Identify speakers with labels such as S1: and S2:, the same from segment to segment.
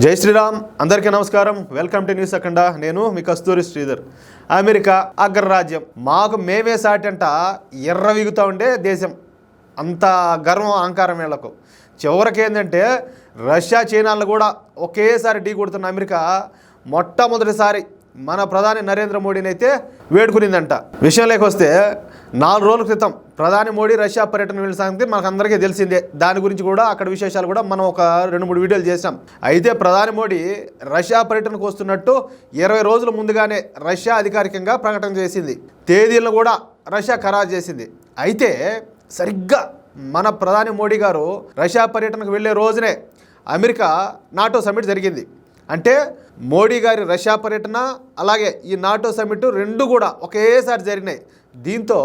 S1: జై శ్రీరామ్. అందరికీ నమస్కారం. వెల్కమ్ టు న్యూస్ అఖండ. నేను మీ కస్తూరి శ్రీధర్. అమెరికా అగ్రరాజ్యం, మాకు మేమే సాటంట ఎర్రవిగుతూ ఉండే దేశం. అంత గర్వం అహంకారం వీళ్లకు. చివరికి ఏంటంటే రష్యా చైనాలను కూడా ఒకేసారి ఢీ కొడుతున్న అమెరికా మొట్టమొదటిసారి మన ప్రధాని నరేంద్ర మోడీని అయితే వేడుకునిందంట. విషయంలోకి వస్తే 4 రోజుల క్రితం ప్రధాని మోడీ రష్యా పర్యటన వెళ్ళిన సంగతి మనకందరికీ తెలిసిందే. దాని గురించి కూడా అక్కడ విశేషాలు కూడా మనం ఒక 2-3 వీడియోలు చేసాం. అయితే ప్రధాని మోడీ రష్యా పర్యటనకు వస్తున్నట్టు 20 రోజుల ముందుగానే రష్యా అధికారికంగా ప్రకటన చేసింది. తేదీలను కూడా రష్యా ఖరారు చేసింది. అయితే సరిగ్గా మన ప్రధాని మోడీ గారు రష్యా పర్యటనకు వెళ్ళే రోజునే అమెరికా నాటో సమ్మిట్ జరిగింది. అంటే మోడీ గారి రష్యా పర్యటన అలాగే ఈ నాటో సమ్మిట్ రెండు కూడా ఒకేసారి జరిగినాయి. దీంతో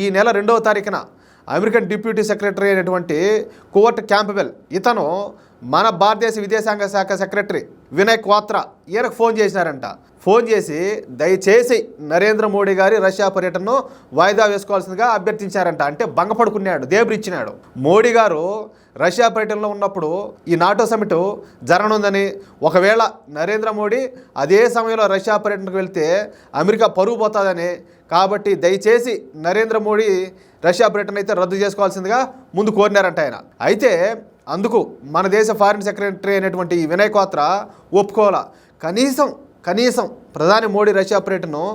S1: ఈ నెల 2వ తారీఖున అమెరికన్ డిప్యూటీ సెక్రటరీ అయినటువంటి కువర్ట్ క్యాంప్బెల్, ఇతను మన భారతదేశ విదేశాంగ శాఖ సెక్రటరీ వినయ్ క్వాత్రా, ఈయనకు ఫోన్ చేసినారంట. ఫోన్ చేసి దయచేసి నరేంద్ర మోడీ గారి రష్యా పర్యటనను వాయిదా వేసుకోవాల్సిందిగా అభ్యర్థించారంట. అంటే భంగపడుకున్నాడు, దేబ్రిచ్చినాడు. మోడీ గారు రష్యా పర్యటనలో ఉన్నప్పుడు ఈ నాటో సమిట్ జరగనుందని, ఒకవేళ నరేంద్ర మోడీ అదే సమయంలో రష్యా పర్యటనకు వెళ్తే అమెరికా పరుగు పోతుందని, కాబట్టి దయచేసి నరేంద్ర మోడీ రష్యా పర్యటన అయితే రద్దు చేసుకోవాల్సిందిగా ముందు కోరినారంట ఆయన. అయితే అందుకు మన దేశ ఫారిన్ సెక్రటరీ అయినటువంటి వినయ్ క్వాత్రా ఒప్పుకోవాలా. కనీసం ప్రధాని మోడీ రష్యా పర్యటనను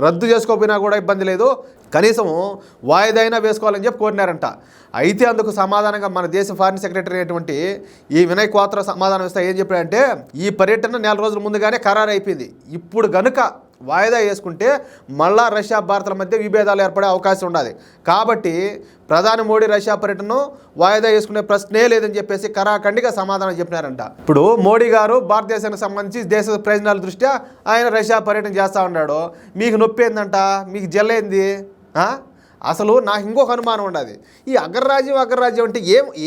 S1: రద్దు చేసుకోకపోయినా కూడా ఇబ్బంది లేదు, కనీసం వాయిదా అయినా వేసుకోవాలని చెప్పి కోరినారంట. అయితే అందుకు సమాధానంగా మన దేశ ఫారిన్ సెక్రటరీ అయినటువంటి ఈ వినయ్ క్వాత్రా సమాధానం ఇస్తా ఏం చెప్పాడంటే, ఈ పర్యటన 4 రోజుల ముందుగానే ఖరారు అయిపోయింది. ఇప్పుడు గనుక వాయిదా వేసుకుంటే మళ్ళా రష్యా భారత్ల మధ్య విభేదాలు ఏర్పడే అవకాశం ఉన్నది. కాబట్టి ప్రధాని మోడీ రష్యా పర్యటనను వాయిదా వేసుకునే ప్రశ్నే లేదని చెప్పేసి కరాఖండిగా సమాధానం చెప్పినారంట. ఇప్పుడు మోడీ గారు భారతదేశానికి సంబంధించి దేశ ప్రయోజనాల దృష్ట్యా ఆయన రష్యా పర్యటన చేస్తూ ఉన్నాడు. మీకు నొప్పి ఏందంట, మీకు జల్లేంది? అసలు నాకు ఇంకొక అనుమానం ఉండదు. ఈ అగ్రరాజ్యం అంటే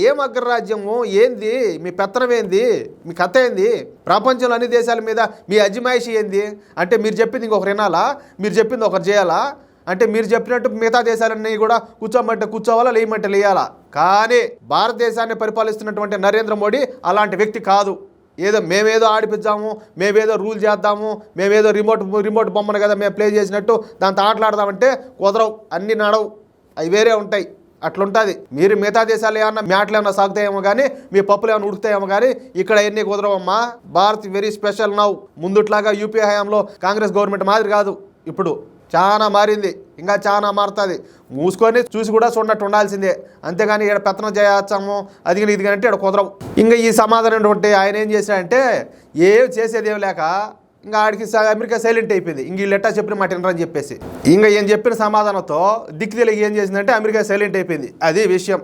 S1: ఏం అగ్రరాజ్యము ఏంది? మీ పెత్తనం ఏంది? మీ కథ ఏంది? ప్రపంచంలో అన్ని దేశాల మీద మీ అజమాయిషి ఏంది? అంటే మీరు చెప్పింది ఇంకొకరు వినాలా, మీరు చెప్పింది ఒకరు చేయాలా? అంటే మీరు చెప్పినట్టు మిగతా దేశాలన్నీ కూడా కూర్చోమంటే కూర్చోవాలా, లేయమంటే లేయాలా? కానీ భారతదేశాన్ని పరిపాలిస్తున్నటువంటి నరేంద్ర మోడీ అలాంటి వ్యక్తి కాదు. ఏదో మేమేదో ఆడిపించాము, మేమేదో రూల్ చేద్దాము, మేమేదో రిమోట్ బొమ్మను కదా మేము ప్లే చేసినట్టు దాంతో ఆటలాడదామంటే కుదరవు, అన్నీ నడవు, అవి వేరే ఉంటాయి. అట్లుంటుంది. మీరు మిగతా దేశాలు ఏమన్నా మ్యాట్లు ఏమన్నా సాగుతాయేమో కానీ, మీ పప్పులు ఏమైనా ఉడుకుతాయేమో కానీ ఇక్కడ ఎన్ని కుదరవమ్మా. Bharat very special now. ముందుట్లాగా యూపీఏ హయాంలో కాంగ్రెస్ గవర్నమెంట్ మాదిరి కాదు. ఇప్పుడు చాలా మారింది, ఇంకా చాలా మారుతుంది. మూసుకొని చూసి కూడా చూడనట్టు ఉండాల్సిందే. అంతేగాని ఇక్కడ పెత్తనం చేయొచ్చాము అది కానీ ఇది కానీ అంటే ఇక్కడ కుదరవు. ఇంకా ఈ సమాధానం ఉంటే ఆయన ఏం చేశాడంటే, ఏం చేసేదేం లేక ఇంకా ఆడికి అమెరికా సైలెంట్ అయిపోయింది. ఇంక వీళ్ళు ఎట్టా చెప్పిన మాట వినరని చెప్పేసి ఇంకా ఏం చెప్పిన సమాధానంతో దిక్కు తెలియక ఏం చేసిందంటే అమెరికా సైలెంట్ అయిపోయింది. అది విషయం.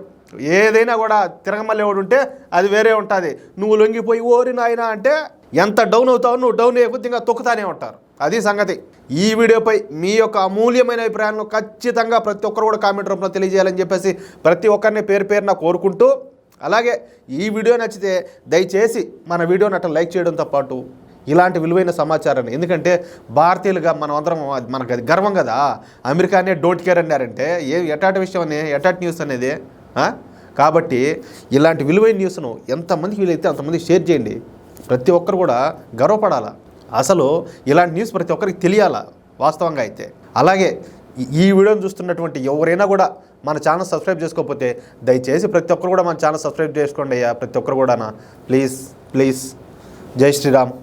S1: ఏదైనా కూడా తిరగమల్లి ఎవడు ఉంటే అది వేరే ఉంటుంది. నువ్వు లొంగిపోయి ఓరి నాయనా అంటే ఎంత డౌన్ అవుతావు, నువ్వు డౌన్ అయిపోతే ఇంకా తొక్కుతానే ఉంటారు. అది సంగతి. ఈ వీడియోపై మీ యొక్క అమూల్యమైన అభిప్రాయాలను ఖచ్చితంగా ప్రతి ఒక్కరు కూడా కామెంట్ రూపంలో తెలియజేయాలని చెప్పేసి ప్రతి ఒక్కరిని పేరున కోరుకుంటూ, అలాగే ఈ వీడియో నచ్చితే దయచేసి మన వీడియోని అట్లా లైక్ చేయడంతో పాటు ఇలాంటి విలువైన సమాచారాన్ని, ఎందుకంటే భారతీయులుగా మనం అందరం మనకు అది గర్వం కదా. అమెరికానే డోంట్ కేర్ అన్నారంటే ఎటాటి విషయం ఎటాటి న్యూస్ అనేది. కాబట్టి ఇలాంటి విలువైన న్యూస్ను ఎంతమందికి వీలైతే అంతమంది షేర్ చేయండి. ప్రతి ఒక్కరు కూడా గర్వపడాలా. అసలు ఇలాంటి న్యూస్ ప్రతి ఒక్కరికి తెలియాలా వాస్తవంగా అయితే. అలాగే ఈ వీడియోని చూస్తున్నటువంటి ఎవరైనా కూడా మన ఛానల్ సబ్స్క్రైబ్ చేసుకోకపోతే దయచేసి ప్రతి ఒక్కరు కూడా మన ఛానల్ సబ్స్క్రైబ్ చేసుకోండి అయ్యా. ప్రతి ఒక్కరు కూడా ప్లీజ్. జై శ్రీరామ్.